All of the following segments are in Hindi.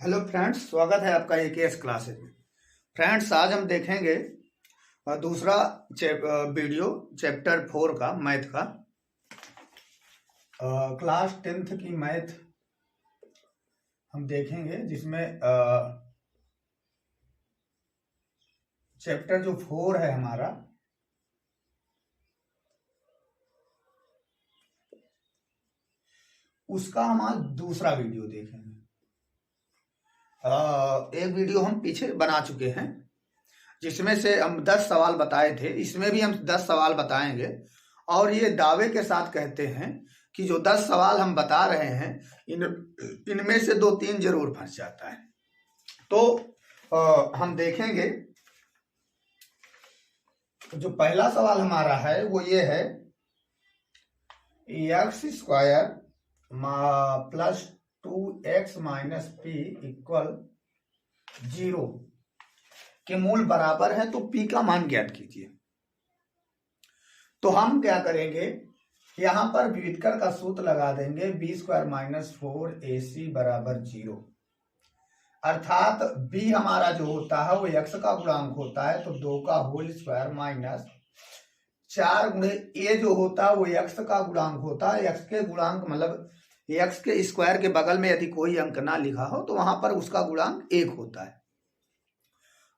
हेलो फ्रेंड्स, स्वागत है आपका एकेएस क्लासेज में। फ्रेंड्स, आज हम देखेंगे दूसरा वीडियो चैप्टर 4 का मैथ का। क्लास 10th की मैथ हम देखेंगे, जिसमें चैप्टर जो 4 है हमारा, उसका हम आज दूसरा वीडियो देखेंगे। एक वीडियो हम पीछे बना चुके हैं जिसमें से हम 10 सवाल बताए थे। इसमें भी हम 10 सवाल बताएंगे और ये दावे के साथ कहते हैं कि जो 10 सवाल हम बता रहे हैं इनमें से 2-3 जरूर फंस जाता है। तो हम देखेंगे। जो पहला सवाल हमारा है वो ये है, x² plus 2x minus p equal 0 के मूल बराबर है, तो p का मान ज्ञात कीजिए। तो हम क्या करेंगे, यहां पर विविधकर का सूत्र लगा देंगे, b² माइनस 4ac बराबर 0। अर्थात b हमारा जो होता है वो x का गुणांक होता है, तो 2 का होल स्क्वायर माइनस 4 गुणे a जो होता है वो x का गुणांक होता है। x के गुणांक मतलब x के स्क्वायर के बगल में यदि कोई अंक ना लिखा हो तो वहां पर उसका गुणांक 1 होता है।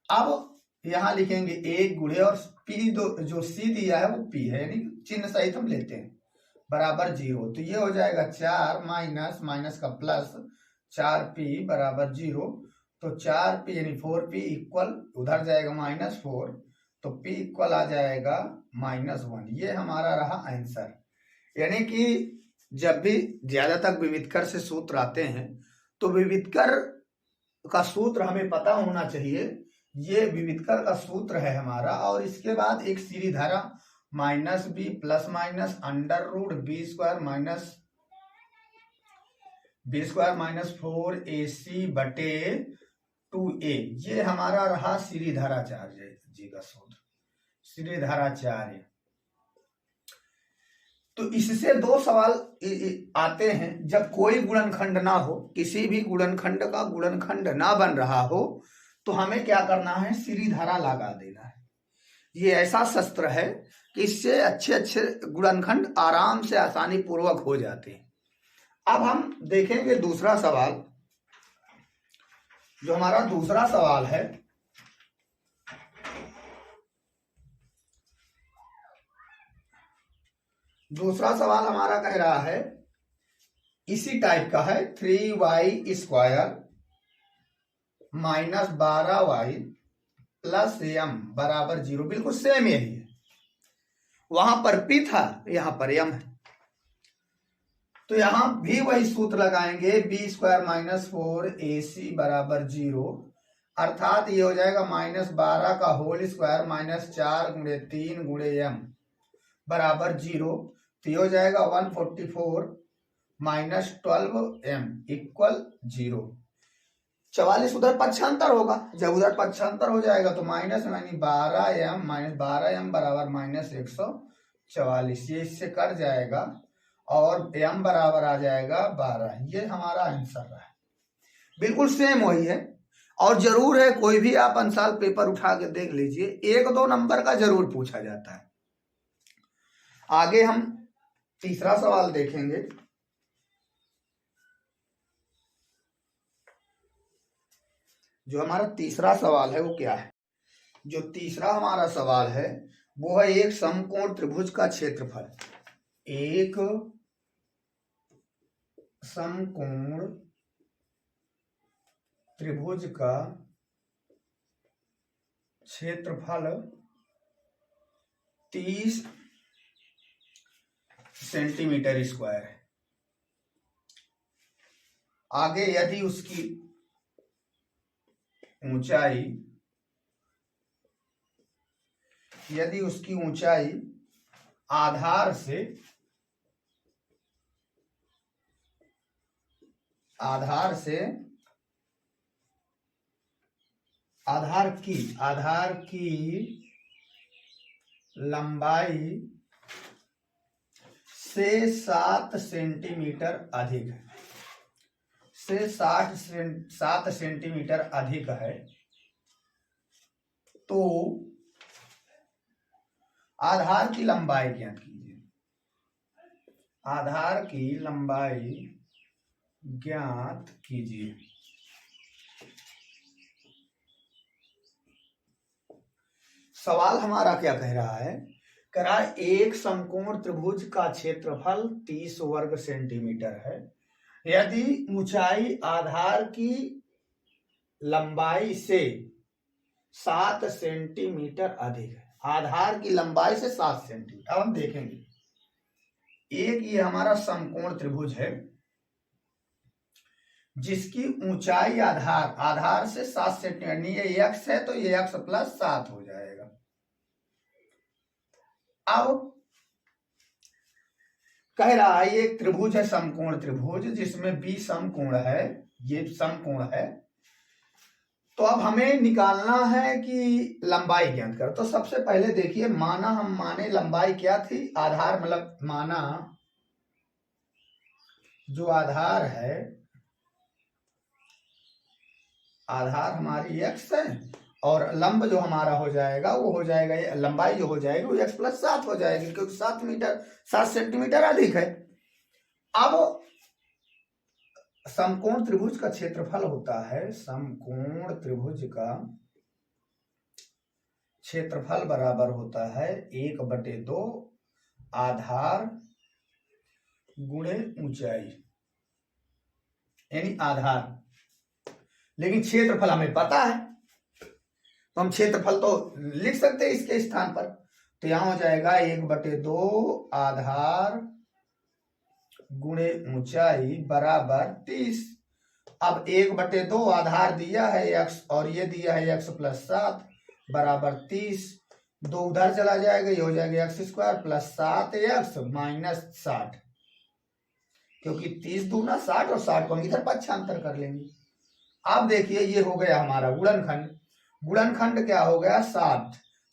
अब यहां लिखेंगे 1 गुणे और p जो c दिया है वो p है, यानी चिन्ह सहित हम लेते हैं, बराबर 0। तो ये हो जाएगा 4 माइनस माइनस का प्लस 4p बराबर 0। तो 4p यानी 4p इक्वल, उधर जाएगा -4, तो p इक्वल आ जाएगा -1। ये हमारा रहा आंसर। यानी कि जब भी ज्यादा तक विविधकर से सूत्र आते हैं तो विविधकर का सूत्र हमें पता होना चाहिए। ये विविधकर का सूत्र है हमारा, और इसके बाद एक सीधी धारा -b plus minus √b² minus 4ac बटे 2a। ये हमारा रहा सीधी धाराचार्य जी का सूत्र, सीधी धाराचार्य। तो इससे 2 सवाल आते हैं। जब कोई गुणनखंड ना हो, किसी भी गुणनखंड का गुणनखंड ना बन रहा हो, तो हमें क्या करना है, सीधी धारा लगा देना है। ये ऐसा शस्त्र है कि इससे अच्छे अच्छे गुणनखंड आराम से आसानी पूर्वक हो जाते हैं। अब हम देखेंगे दूसरा सवाल। जो हमारा दूसरा सवाल है, दूसरा सवाल हमारा कह रहा है, इसी टाइप का है, 3y² minus 12y plus m बराबर 0। बिल्कुल सेम यही है, वहां पर p था, यहां पर m है। तो यहां भी वही सूत्र लगाएंगे, b² माइनस 4ac बराबर 0। अर्थात ये हो जाएगा -12 का होल स्क्वायर माइनस 4 गुणे 3 गुणे m बराबर 0। तो ये हो जाएगा 144 माइनस 12m इक्वल 0। 44 उधर पक्षांतर होगा, जब उधर पक्षांतर हो जाएगा तो माइनस यानी 12m माइनस 12m बराबर -144। ये इससे कट जाएगा और m बराबर आ जाएगा 12। ये हमारा आंसर रहा है। बिल्कुल सेम वही है। और जरूर है, कोई भी आप अंसाल पेपर उठा के देख लीजिए, 1-2 नंबर का जरूर पूछा जाता है। आगे हम तीसरा सवाल देखेंगे। जो हमारा तीसरा सवाल है वो क्या है? जो तीसरा हमारा सवाल है वो है, एक समकोण त्रिभुज का क्षेत्रफल, एक समकोण त्रिभुज का क्षेत्रफल 30 सेंटीमीटर स्क्वायर है। आगे यदि उसकी ऊंचाई आधार की लंबाई से 7 सेंटीमीटर अधिक है, से 7 सेंटीमीटर अधिक है तो आधार की लंबाई ज्ञात कीजिए। आधार की लंबाई ज्ञात कीजिए। सवाल हमारा क्या कह रहा है? कह रहा है एक समकोण त्रिभुज का क्षेत्रफल 30 वर्ग सेंटीमीटर है यदि ऊंचाई आधार की लंबाई से 7 सेंटीमीटर अधिक है। आधार की लंबाई से 7 सेंटीमीटर। अब हम देखेंगे, एक ये हमारा समकोण त्रिभुज है जिसकी ऊंचाई आधार से 7 सेंटीमीटर, ये x है तो ये x प्लस 7 हो जाएगा। अब कह रहा है ये एक त्रिभुज है, समकोण त्रिभुज, जिसमें बी समकोण है, ये समकोण है। तो अब हमें निकालना है कि लंबाई ज्ञात कर। तो सबसे पहले देखिए, माने लंबाई क्या थी? आधार मतलब माना जो आधार है, आधार हमारी x है और लंब जो हमारा हो जाएगा वो हो जाएगा, लंबाई जो हो जाएगी वो x प्लस 7 हो जाएगी क्योंकि 7 सेंटीमीटर अधिक है। अब समकोण त्रिभुज का क्षेत्रफल होता है, समकोण त्रिभुज का क्षेत्रफल बराबर होता है 1/2 आधार गुणे ऊंचाई, यानी आधार। लेकिन क्षेत्रफल हमें पता है तो हम क्षेत्रफल तो लिख सकते हैं इसके स्थान पर। तो यहां हो जाएगा 1/2 आधार गुणे ऊंचाई बराबर 30। अब 1/2 आधार दिया है x और ये दिया है x प्लस 7 बराबर 30। 2 उधर चला जाएगा, ये हो जाएगा x² प्लस 7x माइनस 60, क्योंकि 30 दूना 60 और 60 को हम इधर पक्षांतर कर लेंगे। अब देखिए ये हो गया हमारा गुणनखंड। गुणनखंड क्या हो गया?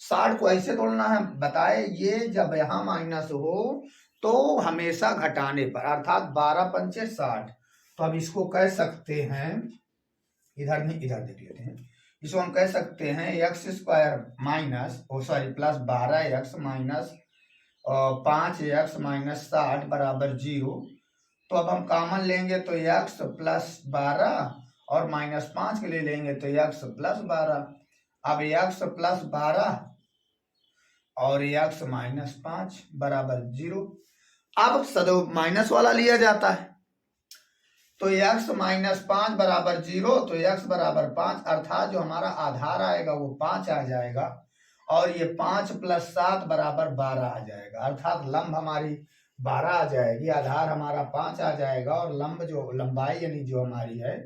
60 को ऐसे तोड़ना है, बताए ये जब यहां माइनस हो तो हमेशा घटाने पर, अर्थात 12 पंचे 60। तो अब इसको कह सकते हैं, इधर नहीं इधर देख लेते हैं, इसको हम कह सकते हैं x² minus plus 12x minus 5x minus 60 बराबर 0। तो अब हम कॉमन लेंगे तो x प्लस 12 और माइनस 5 के लिए लेंगे तो x प्लस 12। अब x प्लस 12 और x माइनस 5 बराबर 0। अब सदैव माइनस वाला लिया जाता है तो x माइनस 5 बराबर 0, तो x बराबर 5, अर्थात जो हमारा आधार आएगा वो 5 आ जाएगा और ये 5 प्लस 7 बराबर 12 आ जाएगा, अर्थात लंब हमारी 12 आ जाएगी, आधार हमारा 5 आ जाएगा और लंब जो लंबाई यानी जो हमारी है,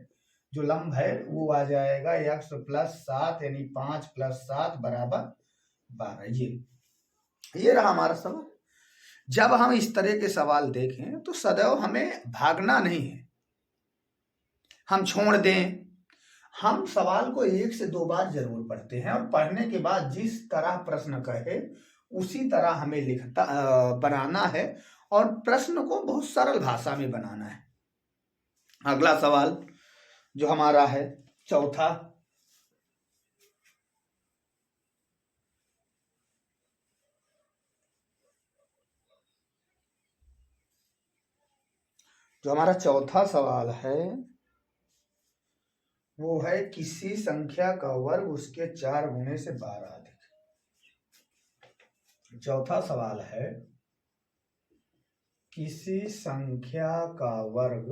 जो लंब है वो आ जाएगा x प्लस 7 यानी 5 प्लस 7 बराबर 12। ये रहा हमारा सवाल। जब हम इस तरह के सवाल देखें तो सदैव हमें भागना नहीं है, हम छोड़ दें। हम सवाल को 1 से 2 बार जरूर पढ़ते हैं और पढ़ने के बाद जिस तरह प्रश्न कहे उसी तरह हमें बनाना है और प्रश्न को बहुत सरल भाषा में बनाना है। अगला सवाल जो हमारा है चौथा, जो हमारा चौथा सवाल है वो है किसी संख्या का वर्ग उसके 4 गुने से 12 अधिक। चौथा सवाल है किसी संख्या का वर्ग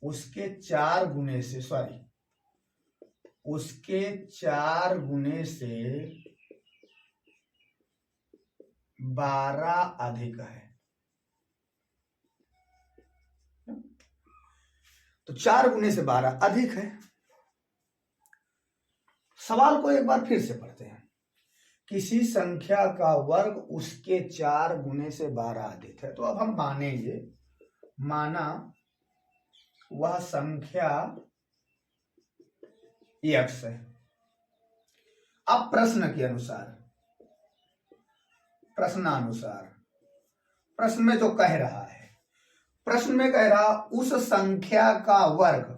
उसके 4 गुने से उसके 4 गुने से 12 अधिक है। तो 4 गुने से 12 अधिक है। सवाल को एक बार फिर से पढ़ते हैं। किसी संख्या का वर्ग उसके 4 गुने से 12 अधिक है। तो अब हम मानेंगे, माना वह संख्या x है। अब प्रश्नानुसार प्रश्न में जो कह रहा है प्रश्न में कह रहा उस संख्या का वर्ग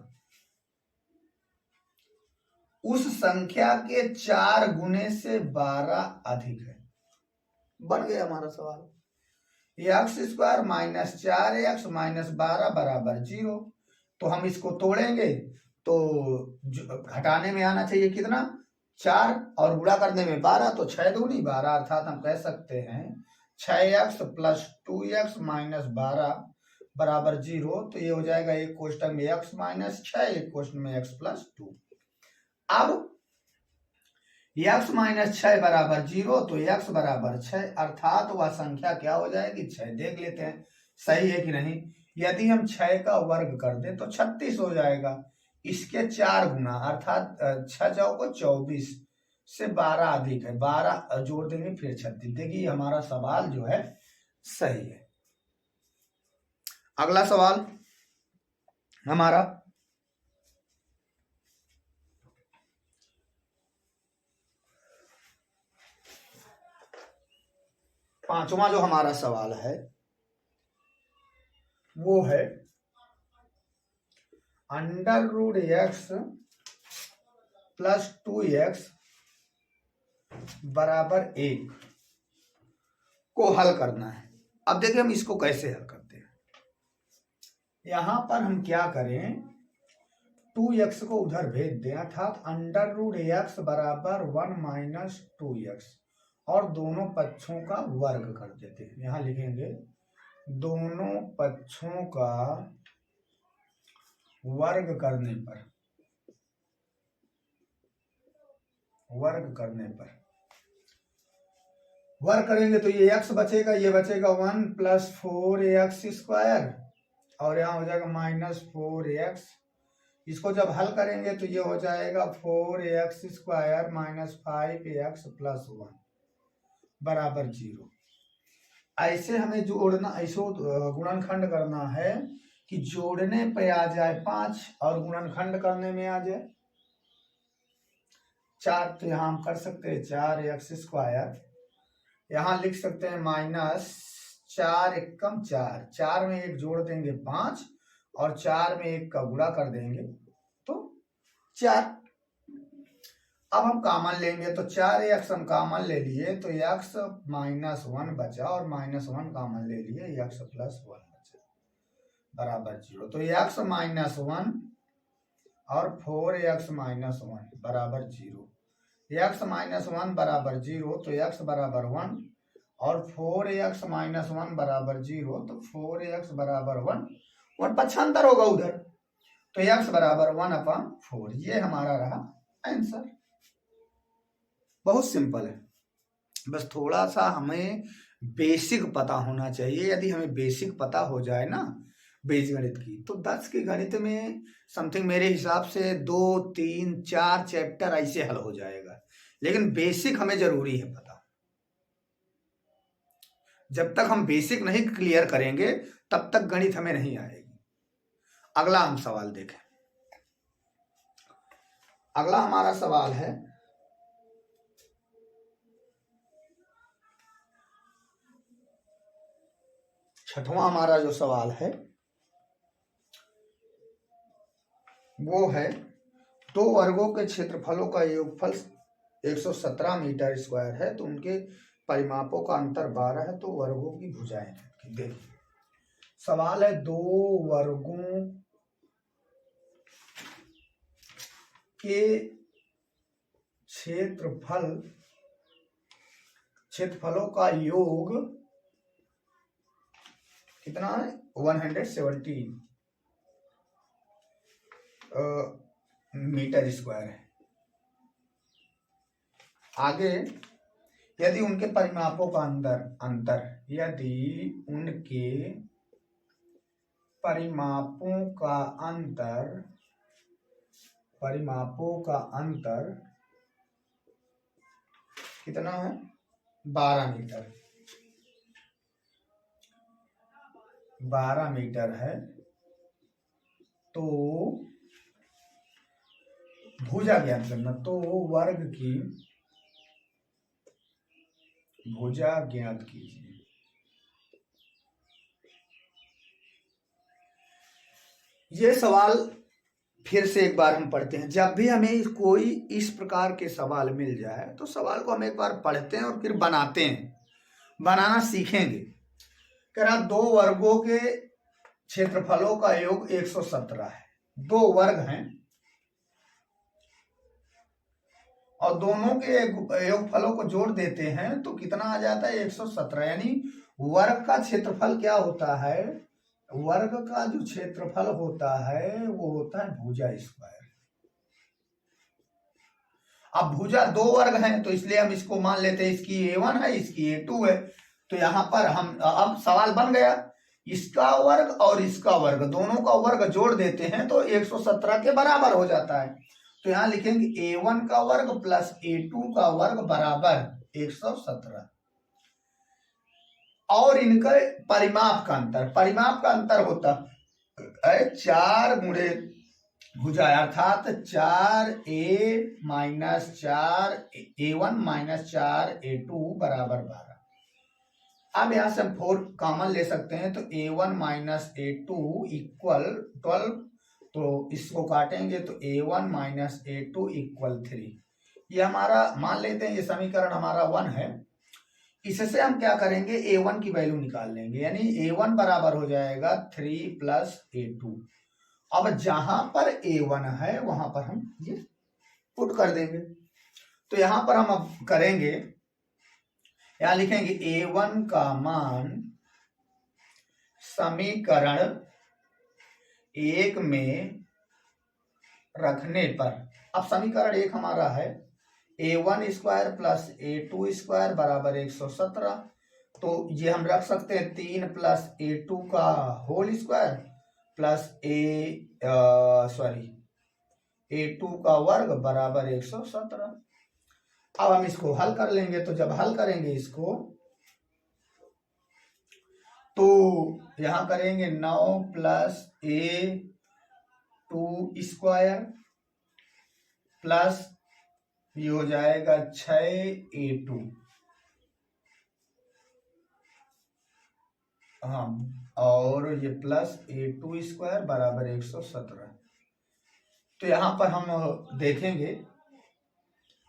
उस संख्या के 4 गुने से 12 अधिक है। बन गया हमारा सवाल। X square minus 4x minus 12 बराबर 0। तो हम इसको तोड़ेंगे तो घटाने में आना चाहिए कितना 4 और गुणा करने में 12, तो 6 दूनी 12, अर्थात हम कह सकते हैं 6x प्लस 2x माइनस 12 बराबर 0। तो ये हो जाएगा एक क्वेश्चन में x माइनस 6, एक क्वेश्चन में x प्लस 2। अब x माइनस 6 बराबर 0, तो x बराबर 6, अर्थात वह संख्या क्या हो जाएगी 6। देख लेते हैं सही है कि नहीं। यदि हम 6 का वर्ग कर दें तो 36 हो जाएगा। इसके 4 गुना अर्थात 6 चौको 24 से 12 अधिक है, 12 जोड़ देंगे फिर 36। देखिए हमारा सवाल जो है सही है। अगला सवाल हमारा पांचवा जो हमारा सवाल है वो है under root x plus 2x बराबर 1 को हल करना है। अब देखिए हम इसको कैसे हल करते हैं। यहां पर हम क्या करें 2x को उधर भेज दें, अर्थात अंडर रूट एक्स बराबर 1 माइनस 2x और दोनों पक्षों का वर्ग कर देते हैं। यहां लिखेंगे दोनों पक्षों का वर्ग करने पर वर्ग करेंगे तो ये x बचेगा, ये बचेगा 1 प्लस 4x स्क्वायर और यहाँ हो जाएगा माइनस 4x। इसको जब हल करेंगे तो ये हो जाएगा 4x square minus 5x plus 1 बराबर 0। ऐसे हमें जोड़ना, ऐसे गुणनखंड करना है कि जोड़ने पे आ जाए 5 और गुणनखंड करने में आ जाए 4। तो यहाँ हम कर सकते हैं 4x स्क्वायर, यहाँ लिख सकते हैं माइनस 4 एकम 4, 4 में 1 जोड़ देंगे 5 और 4 में 1 का गुणा कर देंगे तो 4। अब हम कॉमन लेंगे तो 4x हम कॉमन ले लिए तो x माइनस 1 बचा और माइनस 1 कॉमन ले लिए x प्लस 1 बचा बराबर 0। तो x माइनस 1 और 4x माइनस 1 बराबर 0। x माइनस 1 बराबर 0 तो x बराबर 1 और 4x माइनस 1 बराबर 0 तो 4x बराबर 1, 1 पक्षांतर होगा उधर तो x बराबर 1/4। ये हमारा रहा आंसर। बहुत सिंपल है, बस थोड़ा सा हमें बेसिक पता होना चाहिए। यदि हमें बेसिक पता हो जाए ना बीजगणित की तो 10 के गणित में समथिंग मेरे हिसाब से 2, 3, 4 चैप्टर ऐसे हल हो जाएगा। लेकिन बेसिक हमें जरूरी है पता। जब तक हम बेसिक नहीं क्लियर करेंगे तब तक गणित हमें नहीं आएगी। अगला हम सवाल देखें। अगला हमारा सवाल है छठवां हमारा जो सवाल है वो है दो वर्गों के क्षेत्रफलों का योगफल 117 मीटर स्क्वायर है तो उनके परिमापों का अंतर 12 है तो वर्गों की भुजाएं हैं। देखिए सवाल है दो वर्गों के क्षेत्रफलों का योग कितना है 117 मीटर स्क्वायर है। आगे यदि उनके परिमापों का अंतर यदि उनके परिमापों का अंतर कितना है 12 मीटर है तो भुजा ज्ञात करना। तो वर्ग की भुजा ज्ञात कीजिए। ये सवाल फिर से एक बार हम पढ़ते हैं। जब भी हमें कोई इस प्रकार के सवाल मिल जाए तो सवाल को हम एक बार पढ़ते हैं और फिर बनाते हैं, बनाना सीखेंगे। कह रहा 2 वर्गों के क्षेत्रफलों का योग 117 है। 2 वर्ग हैं और दोनों के योगफलों को जोड़ देते हैं तो कितना आ जाता है 117। यानी वर्ग का क्षेत्रफल क्या होता है, वर्ग का जो क्षेत्रफल होता है वो होता है भुजा स्क्वायर। अब भुजा 2 वर्ग हैं तो इसलिए हम इसको मान लेते हैं इसकी a1 है इसकी a2 है। तो यहां पर हम अब सवाल बन गया, इसका वर्ग और इसका वर्ग दोनों का वर्ग जोड़ देते हैं तो 117 के बराबर हो जाता है। तो यहां लिखेंगे a1 का वर्ग प्लस a2 का वर्ग बराबर 117। और इनका परिमाप का अंतर, परिमाप का अंतर होता है 4 गुणे भुजा अर्थात 4a minus 4a1 minus 4a2 बराबर 12। अब यहां से हम 4 कॉमन ले सकते हैं तो a1 माइनस a2 इक्वल 12। तो इसको काटेंगे तो a1 माइनस a2 इक्वल 3। ये हमारा मान लेते हैं ये समीकरण हमारा 1 है। इससे हम क्या करेंगे a1 की वैल्यू निकाल लेंगे, यानी a1 बराबर हो जाएगा 3 प्लस a2। अब जहां पर a1 है वहां पर हम ये पुट कर देंगे। तो यहां पर हम अब करेंगे, यहां लिखेंगे a1 का मान समीकरण 1 में रखने पर, अब समीकरण 1 हमारा है a1 square plus a2 square बराबर 117। तो ये हम रख सकते हैं 3 प्लस a2 का होल स्क्वायर प्लस a2 का वर्ग बराबर 117। अब हम इसको हल कर लेंगे। तो जब हल करेंगे इसको तो यहां करेंगे 9 प्लस a2 स्क्वायर प्लस ये हो जाएगा 6a2, हाँ, और ये प्लस a2 स्क्वायर बराबर 117। तो यहां पर हम देखेंगे,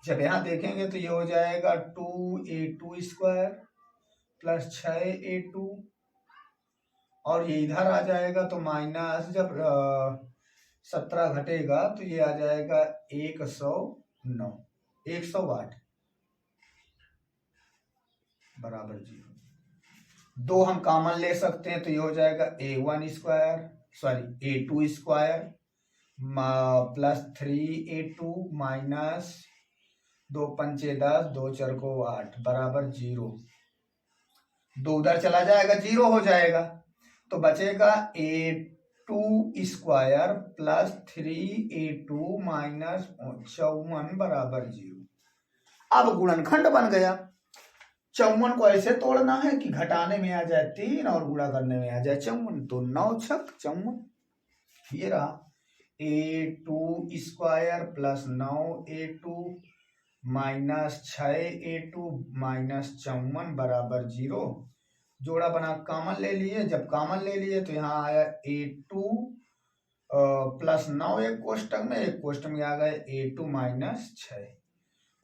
जब यहां देखेंगे तो ये हो जाएगा 2a2 स्क्वायर प्लस 6a2 और ये इधर आ जाएगा तो माइनस, जब 17 घटेगा तो ये आ जाएगा 109, 108 बराबर 0। 2 हम कॉमन ले सकते हैं तो ये हो जाएगा a1 square a2 square plus 3a2 minus 2 पंचे 10 2 4 को 8 बराबर 0। 2 उधर चला जाएगा 0 हो जाएगा तो बचेगा a2 square plus 3a2 minus 54 बराबर 0। अब गुणनखंड बन गया। 54 को ऐसे तोड़ना है कि घटाने में आ जाए 3 और गुणा करने में आ जाए 54। तो 9 छक 54। ये रहा a2 square plus 9a2 minus 6a2 minus 54 बराबर 0। जोड़ा बना कॉमन ले लिए, जब कॉमन ले लिए तो यहाँ आया a2 प्लस 9 एक कोष्टक में, एक कोष्टक में आ गए a2 माइनस 6।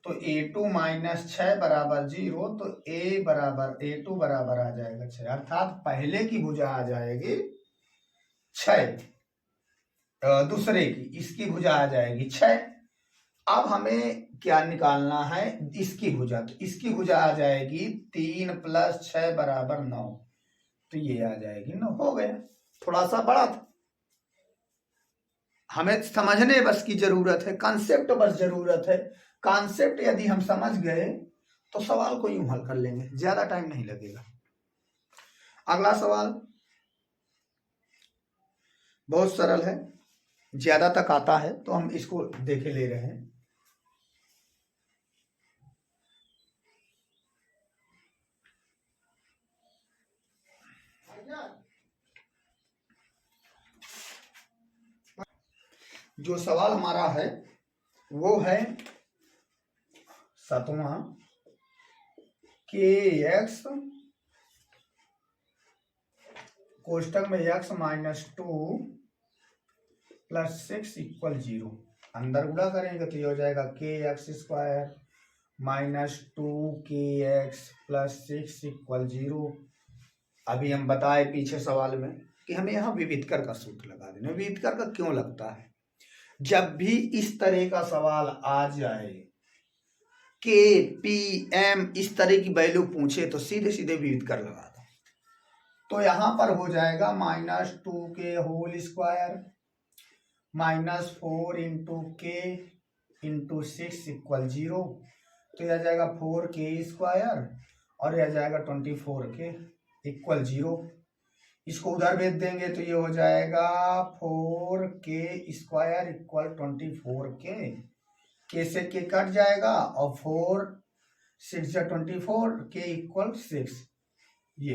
तो a2 माइनस 6 बराबर 0। तो a2 बराबर आ जाएगा 6, अर्थात पहले की भुजा आ जाएगी 6, दूसरे की इसकी भुजा आ जाएगी 6। अब हमें क्या निकालना है इसकी भुजा, तो इसकी भुजा आ जाएगी 3 प्लस 6 बराबर 9। तो ये आ जाएगी 9। हो गया, थोड़ा सा बड़ा था, हमें समझने बस की जरूरत है, कॉन्सेप्ट बस जरूरत है। कॉन्सेप्ट यदि हम समझ गए तो सवाल को यूं हल कर लेंगे, ज्यादा टाइम नहीं लगेगा। अगला सवाल बहुत सरल है, ज्यादा तक आता है तो हम इसको देखे ले रहे हैं। जो सवाल हमारा है वो है 7वां kx कोष्टक में x माइनस 2 प्लस 6 इक्वल 0। अंदर गुणा करेंगे तो ये हो जाएगा के x square minus 2kx plus 6 equal 0। अभी हम बताए पीछे सवाल में कि हमें यहाँ विविधकर का सूत्र लगा देना। विविधकर का क्यों लगता है? जब भी इस तरह का सवाल आ जाए, के पी एम इस तरह की वैल्यू पूछे तो सीधे सीधे विविधकर लगा दो। तो यहां पर हो जाएगा minus 2k whole square minus 4 into K into 6 equal 0। तो यह जाएगा 4k स्क्वायर और यह जाएगा 24k इक्वल 0। इसको उधर भेज देंगे तो ये हो जाएगा 4k स्क्वायर इक्वल 24k। के से के कट जाएगा और 4 6 या 24 के इक्वल 6। ये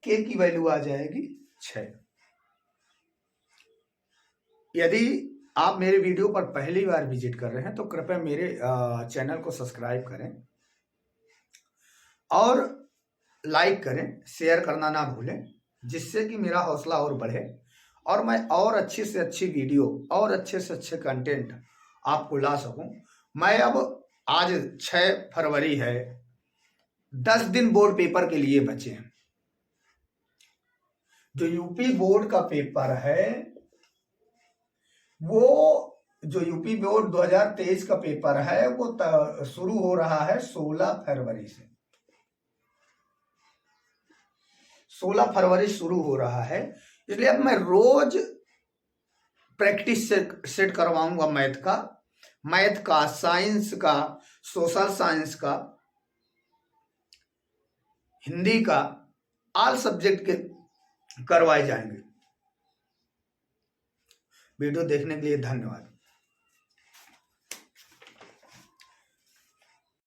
के की वैल्यू आ जाएगी 6। यदि आप मेरे वीडियो पर पहली बार विजिट कर रहे हैं तो कृपया मेरे चैनल को सब्सक्राइब करें और लाइक करें, शेयर करना ना भूलें, जिससे कि मेरा हौसला और बढ़े और मैं और अच्छी से अच्छी वीडियो और अच्छे से अच्छे कंटेंट आपको ला सकूं। मैं अब आज 6 फरवरी है, 10 दिन बोर्ड पेपर के लिए बचे हैं। जो यूपी बोर्ड का पेपर है वो जो यूपी बोर्ड 2023 का पेपर है वो शुरू हो रहा है 16 फरवरी से। 16 फरवरी शुरू हो रहा है, इसलिए अब मैं रोज प्रैक्टिस सेट करवाऊंगा मैथ का, साइंस का, सोशल साइंस का, हिंदी का, ऑल सब्जेक्ट के करवाए जाएंगे। वीडियो देखने के लिए धन्यवाद।